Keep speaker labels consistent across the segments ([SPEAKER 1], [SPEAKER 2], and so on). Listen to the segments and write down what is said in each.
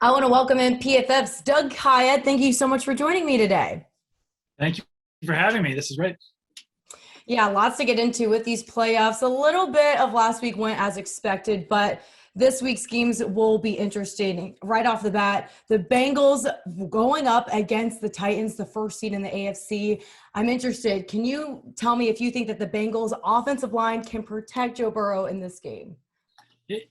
[SPEAKER 1] I want to welcome in PFF's Doug Kyed. Thank you so much for joining me today.
[SPEAKER 2] Thank you for having me. This is great.
[SPEAKER 1] Yeah, lots to get into with these playoffs. A little bit of last week went as expected, but this week's games will be interesting. Right off the bat, the Bengals going up against the Titans, the first seed in the AFC. I'm interested. Can you tell me if you think that the Bengals offensive line can protect Joe Burrow in this game?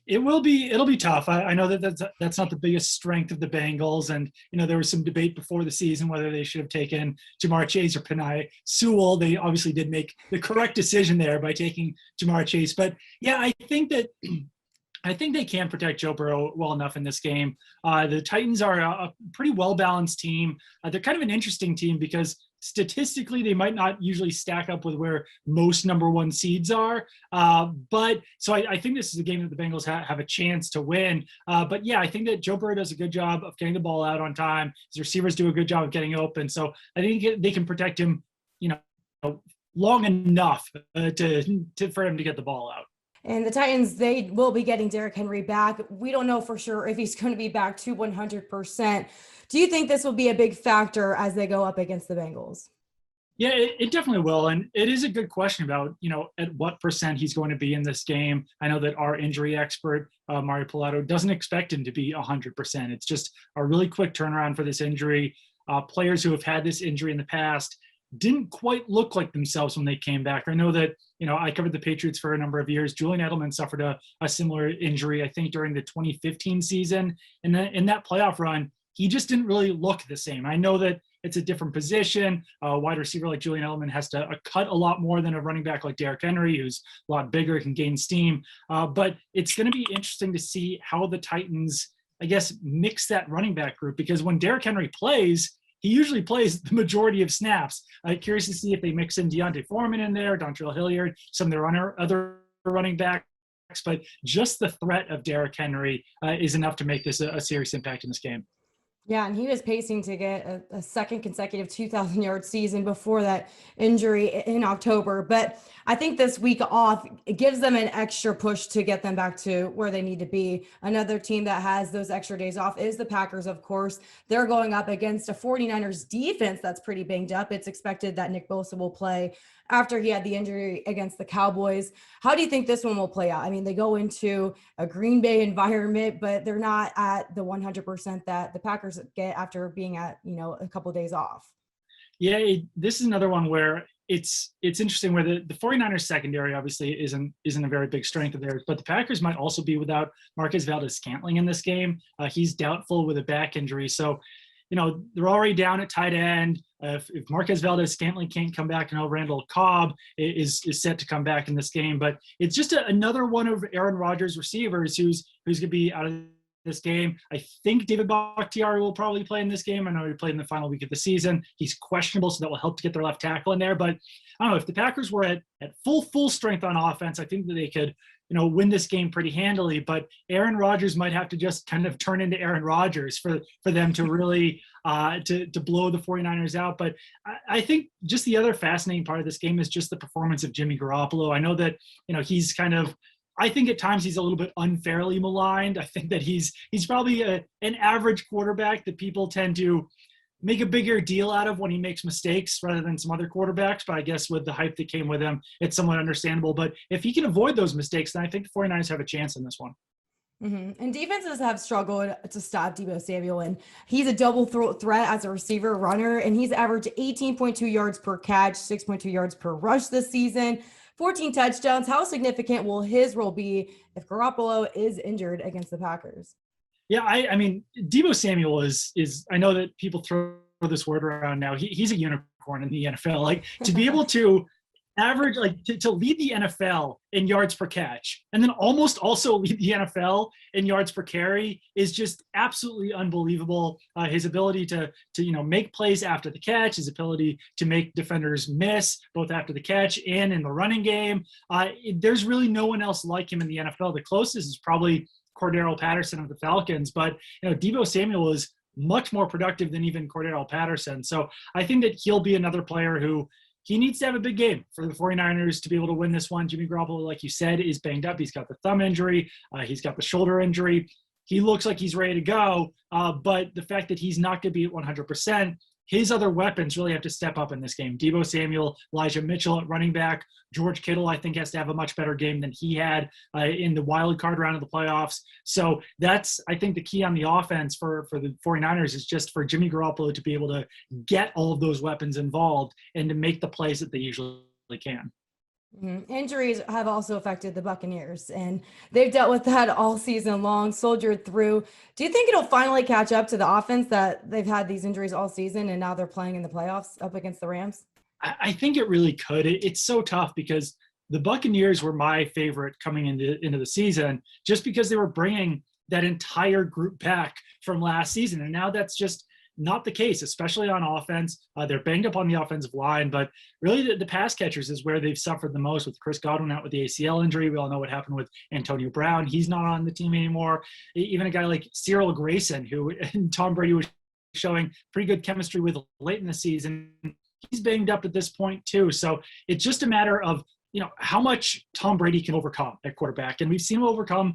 [SPEAKER 2] It'll be tough. I know that that's not the biggest strength of the Bengals, and there was some debate before the season whether they should have taken Jamar Chase or Penei Sewell. They obviously did make the correct decision there by taking Jamar Chase, but yeah, I think they can protect Joe Burrow well enough in this game. The Titans are a pretty well-balanced team. They're kind of an interesting team because statistically they might not usually stack up with where most number one seeds are. But so I think this is a game that the Bengals have a chance to win. But yeah, I think that Joe Burrow does a good job of getting the ball out on time. His receivers do a good job of getting open. So I think they can protect him, long enough for him to get the ball out.
[SPEAKER 1] And the Titans, they will be getting Derrick Henry back. We don't know for sure if he's going to be back to 100%. Do you think this will be a big factor as they go up against the Bengals?
[SPEAKER 2] Yeah, it definitely will. And it is a good question about, at what percent he's going to be in this game. I know that our injury expert, Mario Pilato, doesn't expect him to be 100%. It's just a really quick turnaround for this injury. Players who have had this injury in the past didn't quite look like themselves when they came back. I know that, I covered the Patriots for a number of years. Julian Edelman suffered a similar injury, I think, during the 2015 season. And then in that playoff run, he just didn't really look the same. I know that it's a different position. A wide receiver like Julian Edelman has to cut a lot more than a running back like Derrick Henry, who's a lot bigger, can gain steam. But it's going to be interesting to see how the Titans, I guess, mix that running back group, because when Derrick Henry plays, he usually plays the majority of snaps. Curious to see if they mix in Deontay Foreman in there, Dontrell Hilliard, some of their other running backs. But just the threat of Derrick Henry is enough to make this a serious impact in this game.
[SPEAKER 1] Yeah, and he was pacing to get a second consecutive 2,000-yard season before that injury in October. But I think this week off, it gives them an extra push to get them back to where they need to be. Another team that has those extra days off is the Packers, of course. They're going up against a 49ers defense that's pretty banged up. It's expected that Nick Bosa will play after he had the injury against the Cowboys. How do you think this one will play out? I mean, they go into a Green Bay environment, but they're not at the 100% that the Packers get after being at, a couple of days off.
[SPEAKER 2] Yeah, this is another one where it's interesting where the 49ers secondary obviously isn't a very big strength of theirs, but the Packers might also be without Marquez Valdes-Scantling in this game. He's doubtful with a back injury. So, they're already down at tight end. If Marquez Valdes-Scantling can't come back, Randall Cobb is set to come back in this game. But it's just another one of Aaron Rodgers' receivers who's going to be out of this game. I think David Bakhtiari will probably play in this game. I know he played in the final week of the season. He's questionable, so that will help to get their left tackle in there. But I don't know, if the Packers were at full strength on offense, I think that they could win this game pretty handily. But Aaron Rodgers might have to just kind of turn into Aaron Rodgers for them to really to blow the 49ers out. But I think just the other fascinating part of this game is just the performance of Jimmy Garoppolo. I know that he's kind of, I think at times he's a little bit unfairly maligned. I think that he's probably an average quarterback that people tend to make a bigger deal out of when he makes mistakes rather than some other quarterbacks. But I guess with the hype that came with him, it's somewhat understandable. But if he can avoid those mistakes, then I think the 49ers have a chance in this one.
[SPEAKER 1] Mm-hmm. And defenses have struggled to stop Deebo Samuel, and he's a double threat as a receiver runner, and he's averaged 18.2 yards per catch, 6.2 yards per rush this season, 14 touchdowns. How significant will his role be if Garoppolo is injured against the Packers?
[SPEAKER 2] Yeah, I mean, Deebo Samuel is I know that people throw this word around now. He's a unicorn in the NFL. Like, to be able to average, to lead the NFL in yards per catch and then almost also lead the NFL in yards per carry is just absolutely unbelievable. His ability to make plays after the catch, his ability to make defenders miss both after the catch and in the running game. There's really no one else like him in the NFL. The closest is probably Cordero Patterson of the Falcons, but Deebo Samuel is much more productive than even Cordero Patterson. So I think that he'll be another player who he needs to have a big game for the 49ers to be able to win this one. Jimmy Garoppolo, like you said, is banged up. He's got the thumb injury. He's got the shoulder injury. he looks like he's ready to go. But the fact that he's not going to be at 100%, his other weapons really have to step up in this game. Deebo Samuel, Elijah Mitchell at running back. George Kittle, I think, has to have a much better game than he had in the wild card round of the playoffs. So that's, I think, the key on the offense for the 49ers is just for Jimmy Garoppolo to be able to get all of those weapons involved and to make the plays that they usually can.
[SPEAKER 1] Injuries have also affected the Buccaneers, and they've dealt with that all season long, soldiered through. Do you think it'll finally catch up to the offense that they've had these injuries all season and now they're playing in the playoffs up against the Rams?
[SPEAKER 2] I think it really could. It's so tough because the Buccaneers were my favorite coming into the season just because they were bringing that entire group back from last season. And now that's just not the case, especially on offense. They're banged up on the offensive line, but really the pass catchers is where they've suffered the most, with Chris Godwin out with the ACL injury. We all know what happened with Antonio Brown. He's not on the team anymore. Even a guy like Cyril Grayson, who Tom Brady was showing pretty good chemistry with late in the season, he's banged up at this point too. So it's just a matter of, how much Tom Brady can overcome at quarterback. And we've seen him overcome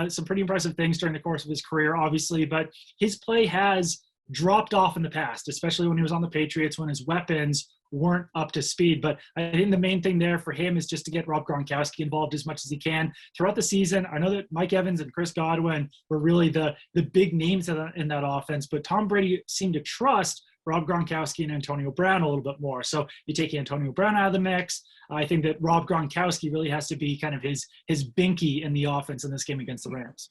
[SPEAKER 2] some pretty impressive things during the course of his career, obviously, but his play has dropped off in the past, especially when he was on the Patriots, when his weapons weren't up to speed. But I think the main thing there for him is just to get Rob Gronkowski involved as much as he can throughout the season. I know that Mike Evans and Chris Godwin were really the big names in that offense, but Tom Brady seemed to trust Rob Gronkowski and Antonio Brown a little bit more. So you take Antonio Brown out of the mix. I think that Rob Gronkowski really has to be kind of his binky in the offense in this game against the Rams.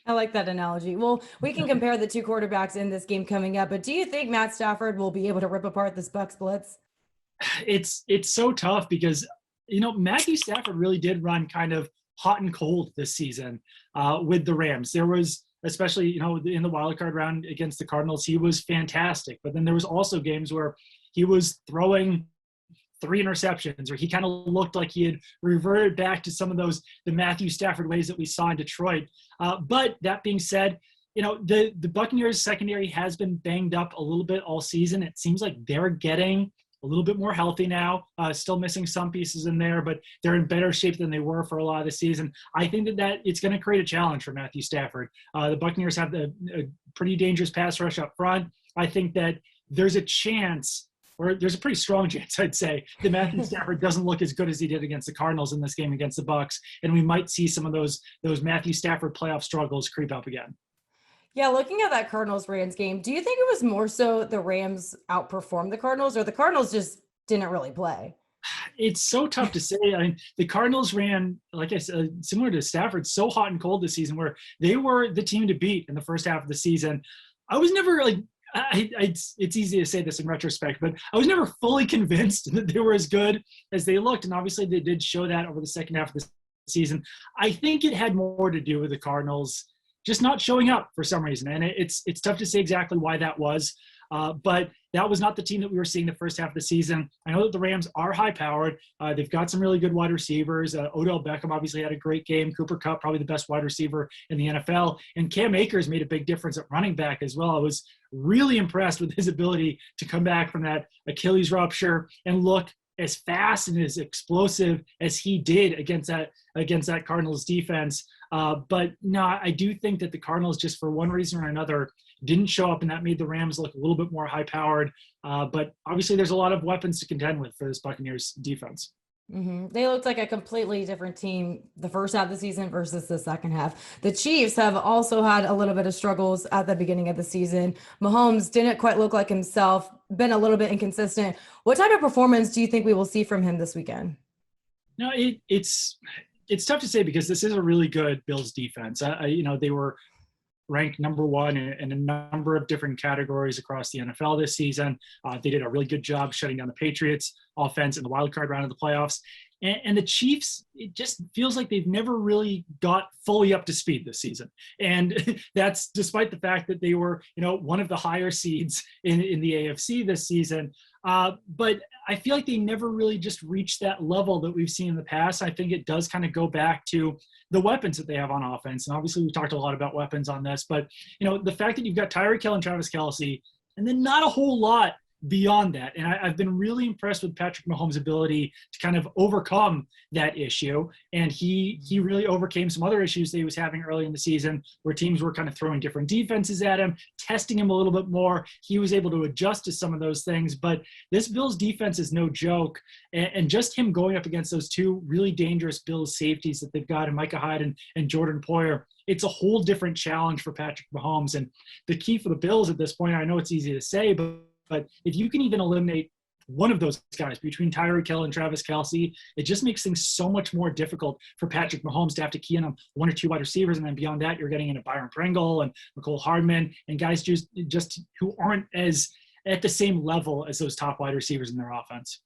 [SPEAKER 1] I like that analogy. Well, we can compare the two quarterbacks in this game coming up, but do you think Matt Stafford will be able to rip apart this Bucs blitz?
[SPEAKER 2] It's so tough because, Matthew Stafford really did run kind of hot and cold this season with the Rams. There was, especially, in the wild card round against the Cardinals, he was fantastic. But then there was also games where he was throwing 3 interceptions, or he kind of looked like he had reverted back to some of the Matthew Stafford ways that we saw in Detroit. But that being said, the Buccaneers secondary has been banged up a little bit all season. It seems like they're getting a little bit more healthy now, still missing some pieces in there, but they're in better shape than they were for a lot of the season. I think that it's going to create a challenge for Matthew Stafford. The Buccaneers have a pretty dangerous pass rush up front. I think that there's a chance, or there's a pretty strong chance, I'd say, that Matthew Stafford doesn't look as good as he did against the Cardinals in this game against the Bucs, and we might see some of those Matthew Stafford playoff struggles creep up again.
[SPEAKER 1] Yeah, looking at that Cardinals-Rams game, do you think it was more so the Rams outperformed the Cardinals, or the Cardinals just didn't really play?
[SPEAKER 2] It's so tough to say. I mean, the Cardinals ran, like I said, similar to Stafford, so hot and cold this season, where they were the team to beat in the first half of the season. I was never it's easy to say this in retrospect, but I was never fully convinced that they were as good as they looked. And obviously they did show that over the second half of the season. I think it had more to do with the Cardinals just not showing up for some reason. And it's tough to say exactly why that was. But that was not the team that we were seeing the first half of the season. I know that the Rams are high-powered. They've got some really good wide receivers. Odell Beckham obviously had a great game. Cooper Kupp, probably the best wide receiver in the NFL. And Cam Akers made a big difference at running back as well. I was really impressed with his ability to come back from that Achilles rupture and look as fast and as explosive as he did against that Cardinals defense. But no, I do think that the Cardinals, just for one reason or another, didn't show up, and that made the Rams look a little bit more high-powered. But obviously there's a lot of weapons to contend with for this Buccaneers defense.
[SPEAKER 1] They looked like a completely different team the first half of the season versus the second half. The Chiefs have also had a little bit of struggles at the beginning of the season. Mahomes didn't quite look like himself, been a little bit inconsistent. What type of performance do you think we will see from him this weekend?
[SPEAKER 2] No, it's tough to say because this is a really good Bills defense. They were ranked number 1 in a number of different categories across the NFL this season. They did a really good job shutting down the Patriots offense in the wild card round of the playoffs. And the Chiefs, it just feels like they've never really got fully up to speed this season. And that's despite the fact that they were, one of the higher seeds in the AFC this season. But I feel like they never really just reached that level that we've seen in the past. I think it does kind of go back to the weapons that they have on offense. And obviously we've talked a lot about weapons on this, but the fact that you've got Tyreek Hill and Travis Kelce, and then not a whole lot beyond that. And I've been really impressed with Patrick Mahomes' ability to kind of overcome that issue. And he really overcame some other issues that he was having early in the season where teams were kind of throwing different defenses at him, testing him a little bit more. He was able to adjust to some of those things. But this Bills defense is no joke. And just him going up against those two really dangerous Bills safeties that they've got in Micah Hyde and Jordan Poyer, it's a whole different challenge for Patrick Mahomes. And the key for the Bills at this point, I know it's easy to say, but if you can even eliminate one of those guys between Tyreek Hill and Travis Kelce, it just makes things so much more difficult for Patrick Mahomes to have to key in on one or two wide receivers. And then beyond that, you're getting into Byron Pringle and McCole Hardman and guys just who aren't as at the same level as those top wide receivers in their offense.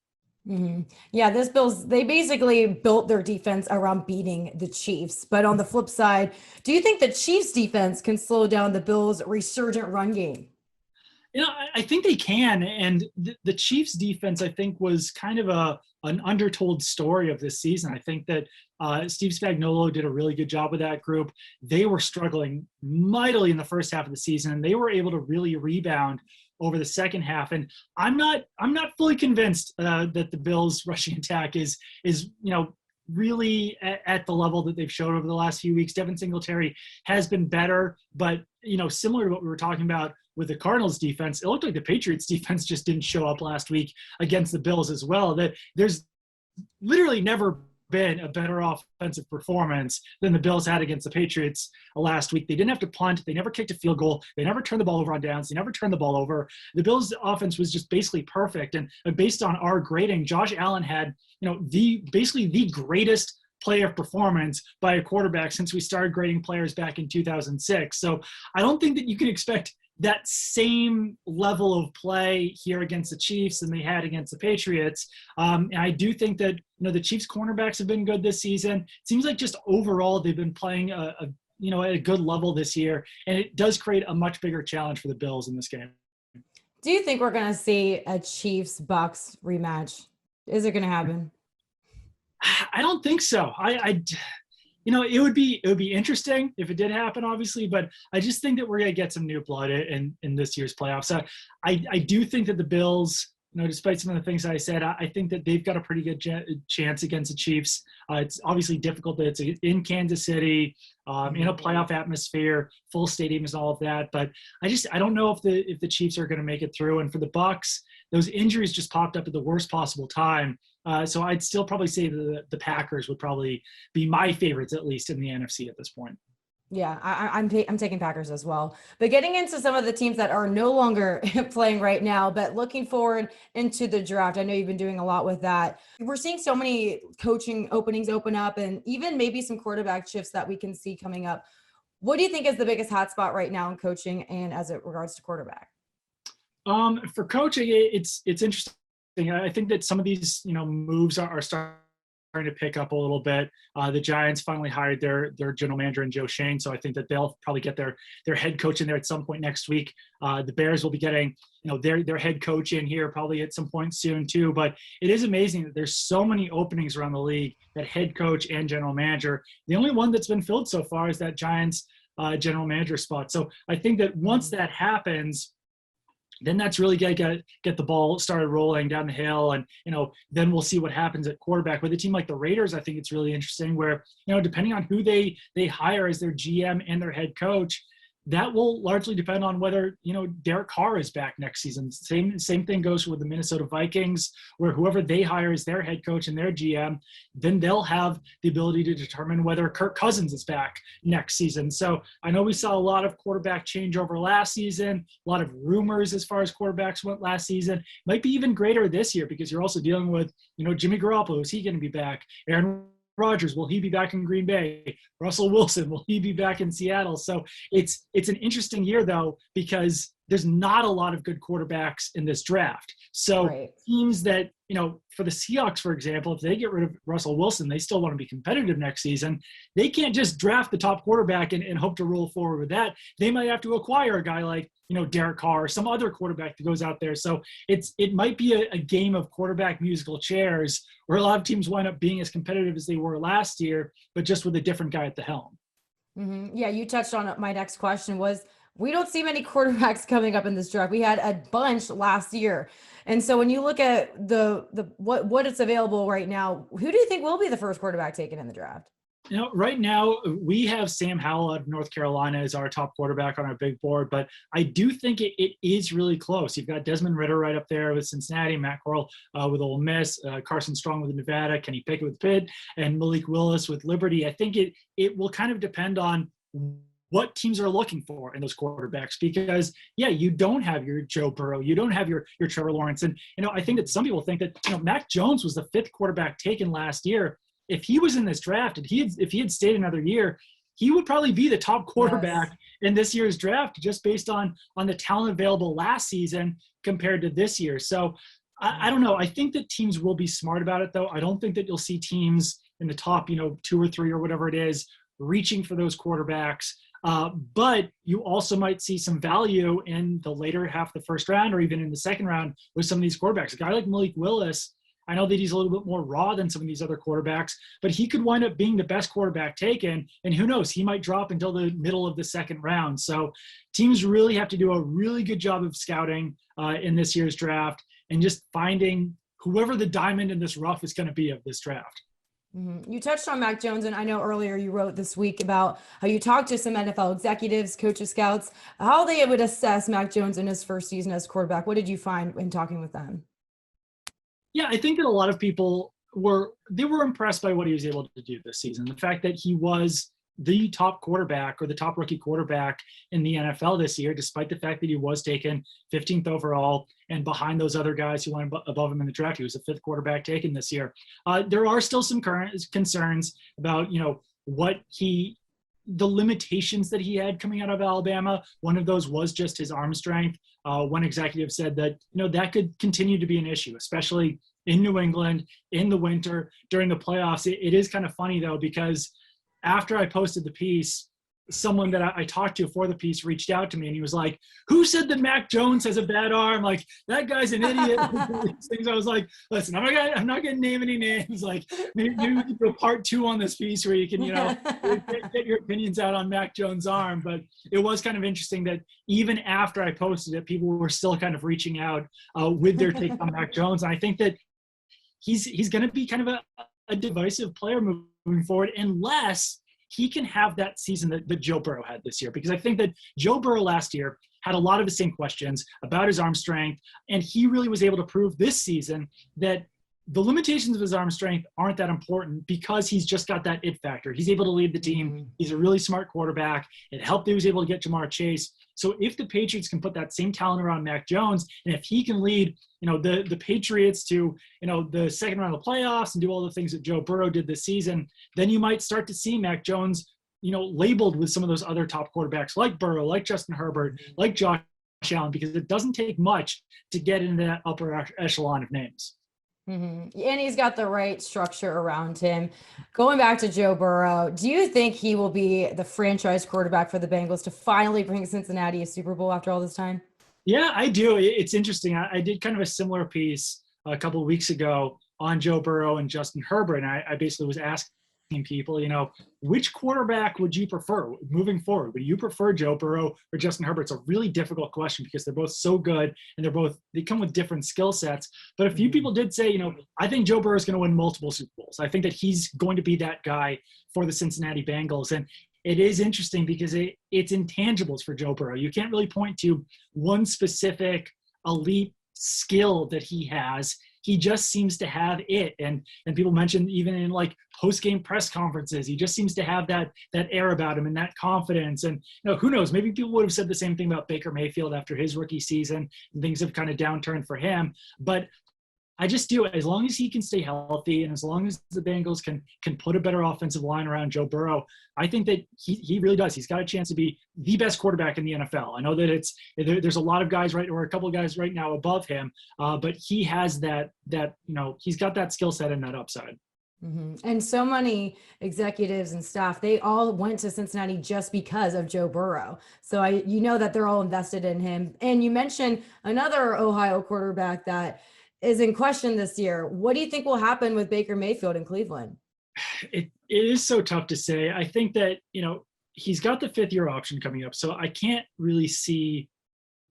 [SPEAKER 1] Mm-hmm. Yeah, this Bills, they basically built their defense around beating the Chiefs. But on the flip side, do you think the Chiefs defense can slow down the Bills' resurgent run game?
[SPEAKER 2] I think they can. And the Chiefs defense, I think, was kind of an undertold story of this season. I think that Steve Spagnuolo did a really good job with that group. They were struggling mightily in the first half of the season, and they were able to really rebound over the second half. And I'm not fully convinced that the Bills' rushing attack is really at the level that they've showed over the last few weeks. Devin Singletary has been better, but similar to what we were talking about with the Cardinals defense, it looked like the Patriots defense just didn't show up last week against the Bills as well. That there's literally never been a better offensive performance than the Bills had against the Patriots last week. They didn't have to punt. They never kicked a field goal. They never turned the ball over on downs. They never turned the ball over. The Bills' offense was just basically perfect. And based on our grading, Josh Allen had, basically the greatest player performance by a quarterback since we started grading players back in 2006. So I don't think that you can expect that same level of play here against the Chiefs than they had against the Patriots. And I do think that, the Chiefs cornerbacks have been good this season. It seems like just overall they've been playing at a good level this year. And it does create a much bigger challenge for the Bills in this game.
[SPEAKER 1] Do you think we're going to see a Chiefs-Bucs rematch? Is it going to happen?
[SPEAKER 2] I don't think so. It would be interesting if it did happen, obviously, but I just think that we're going to get some new blood in this year's playoffs. So I do think that the Bills, despite some of the things I said, I think that they've got a pretty good chance against the Chiefs. It's obviously difficult that it's in Kansas City, in a playoff atmosphere, full stadiums and all of that. But I don't know if the Chiefs are going to make it through. And for the Bucs, those injuries just popped up at the worst possible time. So I'd still probably say the Packers would probably be my favorites, at least in the NFC at this point.
[SPEAKER 1] Yeah, I'm taking Packers as well. But getting into some of the teams that are no longer playing right now, but looking forward into the draft. I know you've been doing a lot with that. We're seeing so many coaching openings open up and even maybe some quarterback shifts that we can see coming up. What do you think is the biggest hotspot right now in coaching and as it regards to quarterback?
[SPEAKER 2] For coaching, it's interesting. I think that some of these, moves are starting to pick up a little bit. The Giants finally hired their general manager in Joe Shane, so I think that they'll probably get their head coach in there at some point next week. The Bears will be getting their head coach in here probably at some point soon too. But it is amazing that there's so many openings around the league at head coach and general manager. The only one that's been filled so far is that Giants general manager spot. So I think that once that happens, then that's really going to get the ball started rolling down the hill. And, then we'll see what happens at quarterback. With a team like the Raiders, I think it's really interesting where, depending on who they hire as their GM and their head coach, that will largely depend on whether, Derek Carr is back next season. Same thing goes with the Minnesota Vikings, where whoever they hire as their head coach and their GM, then they'll have the ability to determine whether Kirk Cousins is back next season. So I know we saw a lot of quarterback changeover last season, a lot of rumors as far as quarterbacks went last season. Might be even greater this year because you're also dealing with, Jimmy Garoppolo. Is he going to be back? Aaron Rodgers, will he be back in Green Bay? Russell Wilson, will he be back in Seattle? So it's an interesting year, though, because there's not a lot of good quarterbacks in this draft. So teams that, for the Seahawks, for example, if they get rid of Russell Wilson, they still want to be competitive next season. They can't just draft the top quarterback and hope to roll forward with that. They might have to acquire a guy like, Derek Carr or some other quarterback that goes out there. So it might be a game of quarterback musical chairs where a lot of teams wind up being as competitive as they were last year, but just with a different guy at the helm.
[SPEAKER 1] Mm-hmm. Yeah, you touched on it. My next question was, we don't see many quarterbacks coming up in this draft. We had a bunch last year. And so when you look at what it's available right now, who do you think will be the first quarterback taken in the draft?
[SPEAKER 2] Right now we have Sam Howell out of North Carolina as our top quarterback on our big board, but I do think it is really close. You've got Desmond Ridder right up there with Cincinnati, Matt Corral with Ole Miss, Carson Strong with Nevada, Kenny Pickett with Pitt, and Malik Willis with Liberty. I think it will kind of depend on what teams are looking for in those quarterbacks, because you don't have your Joe Burrow, you don't have your Trevor Lawrence. And, I think that some people think that, Mac Jones was the 5th quarterback taken last year. If he was in this draft and if he had stayed another year, he would probably be the top quarterback in this year's draft, just based on the talent available last season compared to this year. So I don't know. I think that teams will be smart about it, though. I don't think that you'll see teams in the top, 2 or 3 or whatever it is, reaching for those quarterbacks. But you also might see some value in the later half of the first round or even in the second round with some of these quarterbacks. A guy like Malik Willis, I know that he's a little bit more raw than some of these other quarterbacks, but he could wind up being the best quarterback taken. And who knows, he might drop until the middle of the second round. So teams really have to do a really good job of scouting in this year's draft and just finding whoever the diamond in this rough is going to be of this draft.
[SPEAKER 1] You touched on Mac Jones, and I know earlier you wrote this week about how you talked to some NFL executives, coaches, scouts, how they would assess Mac Jones in his first season as quarterback. What did you find in talking with them?
[SPEAKER 2] Yeah, I think that a lot of people were impressed by what he was able to do this season. The fact that he was the top quarterback or the top rookie quarterback in the NFL this year, despite the fact that he was taken 15th overall and behind those other guys who went above him in the draft. He was the 5th quarterback taken this year. There are still some current concerns about, the limitations that he had coming out of Alabama. One of those was just his arm strength. One executive said that, that could continue to be an issue, especially in New England in the winter during the playoffs. It is kind of funny, though, because after I posted the piece, someone that I talked to for the piece reached out to me, and he was like, "Who said that Mac Jones has a bad arm? Like, that guy's an idiot." Things. I was like, "Listen, I'm not going to name any names. Like, maybe we can do a part 2 on this piece where you can, get your opinions out on Mac Jones' arm." But it was kind of interesting that even after I posted it, people were still kind of reaching out with their take on Mac Jones. And I think that he's going to be kind of a divisive player moving forward, unless he can have that season that Joe Burrow had this year. Because I think that Joe Burrow last year had a lot of the same questions about his arm strength, and he really was able to prove this season that the limitations of his arm strength aren't that important, because he's just got that it factor. He's able to lead the team. He's a really smart quarterback. It helped that he was able to get Jamar Chase. So if the Patriots can put that same talent around Mac Jones, and if he can lead, the Patriots to, the second round of the playoffs and do all the things that Joe Burrow did this season, then you might start to see Mac Jones, labeled with some of those other top quarterbacks like Burrow, like Justin Herbert, like Josh Allen, because it doesn't take much to get into that upper echelon of names.
[SPEAKER 1] And he's got the right structure around him. Going back to Joe Burrow, do you think he will be the franchise quarterback for the Bengals to finally bring Cincinnati a Super Bowl after all this time?
[SPEAKER 2] Yeah, I do. It's interesting. I did kind of a similar piece a couple of weeks ago on Joe Burrow and Justin Herbert, and I basically was asking people, which quarterback would you prefer moving forward? Would you prefer Joe Burrow or Justin Herbert? It's a really difficult question because they're both so good, and they come with different skill sets. But a few people did say, I think Joe Burrow is going to win multiple Super Bowls. I think that he's going to be that guy for the Cincinnati Bengals. And it is interesting because it's intangibles for Joe Burrow. You can't really point to one specific elite skill that he has. He just seems to have it. And people mentioned even in like post-game press conferences, he just seems to have that air about him and that confidence. And who knows, maybe people would have said the same thing about Baker Mayfield after his rookie season, and things have kind of downturned for him. But I just do it as long as he can stay healthy, and as long as the Bengals can put a better offensive line around Joe Burrow. I think that he really does. He's got a chance to be the best quarterback in the NFL. I know that there's a lot of guys or a couple of guys right now above him, but he has that he's got that skill set and that upside.
[SPEAKER 1] And so many executives and staff, they all went to Cincinnati just because of Joe Burrow. So that they're all invested in him. And you mentioned another Ohio quarterback that is in question this year. What do you think will happen with Baker Mayfield in Cleveland?
[SPEAKER 2] It is so tough to say. I think that, he's got the 5th-year option coming up. So I can't really see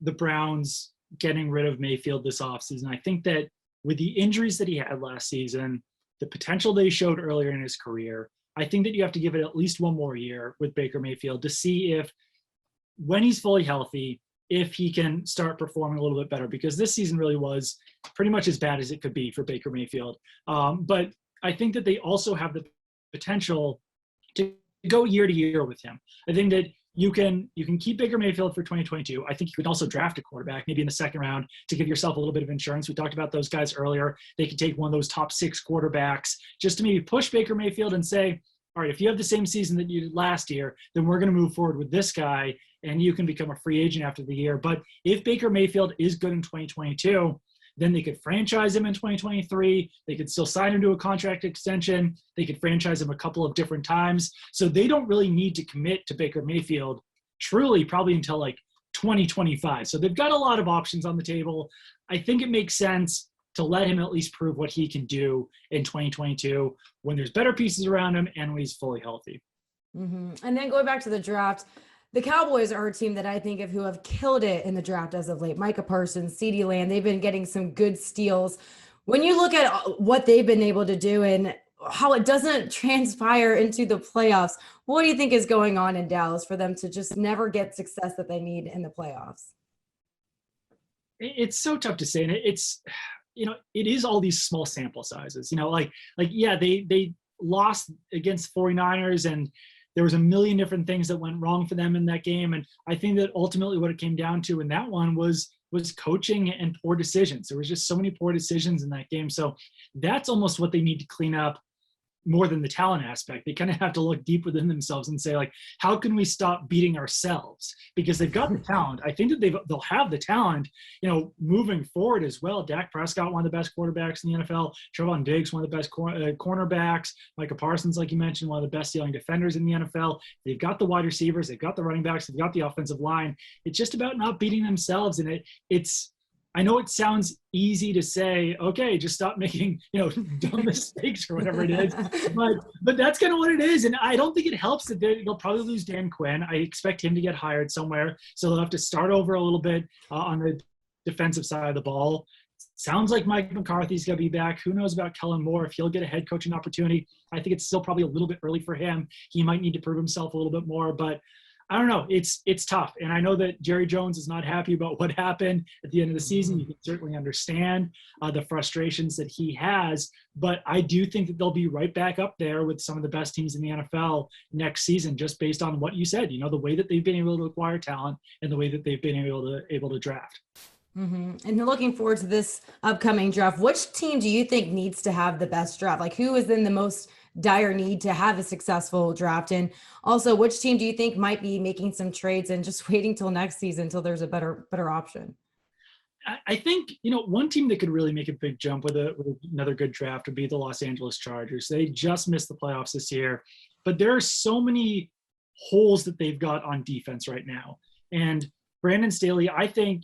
[SPEAKER 2] the Browns getting rid of Mayfield this offseason. I think that with the injuries that he had last season, the potential that he showed earlier in his career, I think that you have to give it at least one more year with Baker Mayfield to see if, when he's fully healthy, if he can start performing a little bit better, because this season really was pretty much as bad as it could be for Baker Mayfield. But I think that they also have the potential to go year to year with him. I think that you can keep Baker Mayfield for 2022. I think you could also draft a quarterback, maybe in the 2nd round, to give yourself a little bit of insurance. We talked about those guys earlier. They could take one of those top 6 quarterbacks just to maybe push Baker Mayfield and say, all right, if you have the same season that you did last year, then we're going to move forward with this guy, and you can become a free agent after the year. But if Baker Mayfield is good in 2022, then they could franchise him in 2023. They could still sign him to a contract extension. They could franchise him a couple of different times. So they don't really need to commit to Baker Mayfield truly probably until like 2025. So they've got a lot of options on the table. I think it makes sense to let him at least prove what he can do in 2022 when there's better pieces around him and when he's fully healthy.
[SPEAKER 1] Mm-hmm. And then going back to the draft, the Cowboys are a team that I think of who have killed it in the draft as of late. Micah Parsons, CeeDee Lamb, they've been getting some good steals. When you look at what they've been able to do and how it doesn't transpire into the playoffs, what do you think is going on in Dallas for them to just never get success that they need in the playoffs?
[SPEAKER 2] It's so tough to say. And it's, it is all these small sample sizes, yeah, they lost against 49ers, and there was a million different things that went wrong for them in that game. And I think that ultimately what it came down to in that one was coaching and poor decisions. There was just so many poor decisions in that game. So that's almost what they need to clean up more than the talent aspect. They kind of have to look deep within themselves and say, like, how can we stop beating ourselves? Because they've got the talent. I think that they'll have the talent, moving forward as well. Dak Prescott, one of the best quarterbacks in the NFL. Trevon Diggs, one of the best cornerbacks. Micah Parsons, like you mentioned, one of the best stealing defenders in the NFL. They've got the wide receivers. They've got the running backs. They've got the offensive line. It's just about not beating themselves. And I know it sounds easy to say, okay, just stop making, dumb mistakes or whatever it is, but that's kind of what it is. And I don't think it helps that they'll probably lose Dan Quinn. I expect him to get hired somewhere. So they'll have to start over a little bit on the defensive side of the ball. Sounds like Mike McCarthy's going to be back. Who knows about Kellen Moore, if he'll get a head coaching opportunity. I think it's still probably a little bit early for him. He might need to prove himself a little bit more, but I don't know. It's tough. And I know that Jerry Jones is not happy about what happened at the end of the season. You can certainly understand the frustrations that he has, but I do think that they'll be right back up there with some of the best teams in the NFL next season, just based on what you said, the way that they've been able to acquire talent and the way that they've been able to draft.
[SPEAKER 1] Mm-hmm. And looking forward to this upcoming draft, which team do you think needs to have the best draft? Like, who is in the most dire need to have a successful draft? And also, which team do you think might be making some trades and just waiting till next season until there's a better option?
[SPEAKER 2] I think, one team that could really make a big jump with another good draft would be the Los Angeles Chargers. They just missed the playoffs this year, but there are so many holes that they've got on defense right now. And Brandon Staley, I think,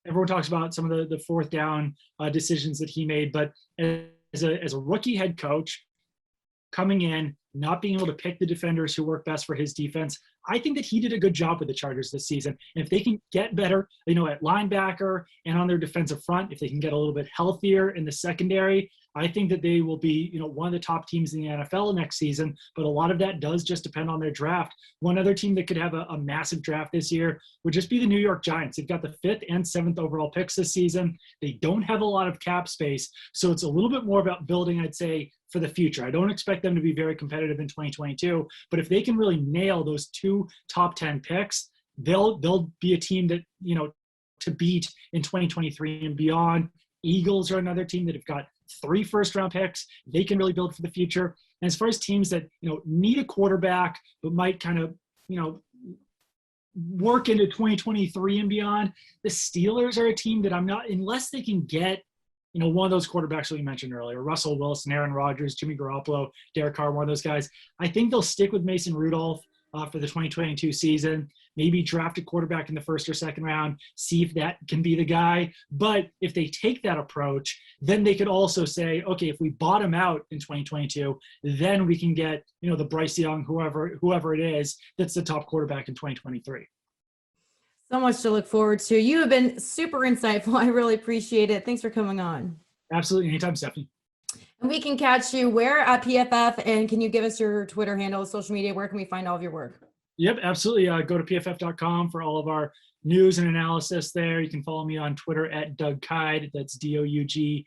[SPEAKER 2] everyone talks about some of the fourth down decisions that he made, but as a rookie head coach coming in, not being able to pick the defenders who work best for his defense, I think that he did a good job with the Chargers this season. And if they can get better, at linebacker and on their defensive front, if they can get a little bit healthier in the secondary, I think that they will be, one of the top teams in the NFL next season. But a lot of that does just depend on their draft. One other team that could have a massive draft this year would just be the New York Giants. They've got the 5th and 7th overall picks this season. They don't have a lot of cap space. So it's a little bit more about building, I'd say, for the future. I don't expect them to be very competitive in 2022, but if they can really nail those 2 top 10 picks, they'll be a team that, to beat in 2023 and beyond. Eagles are another team that have got 3 first-round picks. They can really build for the future. And as far as teams that, need a quarterback, but might kind of, work into 2023 and beyond, the Steelers are a team that I'm not, unless they can get, one of those quarterbacks that we mentioned earlier, Russell Wilson, Aaron Rodgers, Jimmy Garoppolo, Derek Carr, one of those guys. I think they'll stick with Mason Rudolph. for the 2022 season. Maybe draft a quarterback in the first or second round, see if that can be the guy. But if they take that approach, then they could also say, okay, if we bottom out in 2022, then we can get, the Bryce Young, whoever it is, that's the top quarterback in 2023.
[SPEAKER 1] So much to look forward to. You have been super insightful. I really appreciate it. Thanks for coming on.
[SPEAKER 2] Absolutely. Anytime, Stephanie.
[SPEAKER 1] And we can catch you where at PFF, and can you give us your Twitter handle, social media? Where can we find all of your work?
[SPEAKER 2] Yep, absolutely. Go to pff.com for all of our news and analysis there. You can follow me on Twitter at Doug Kyed. That's DougKyed.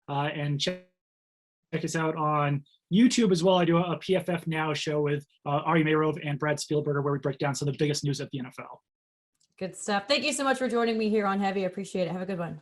[SPEAKER 2] And check us out on YouTube as well. I do a PFF Now show with Ari Meirov and Brad Spielberger, where we break down some of the biggest news of the NFL.
[SPEAKER 1] Good stuff. Thank you so much for joining me here on Heavy. I appreciate it. Have a good one.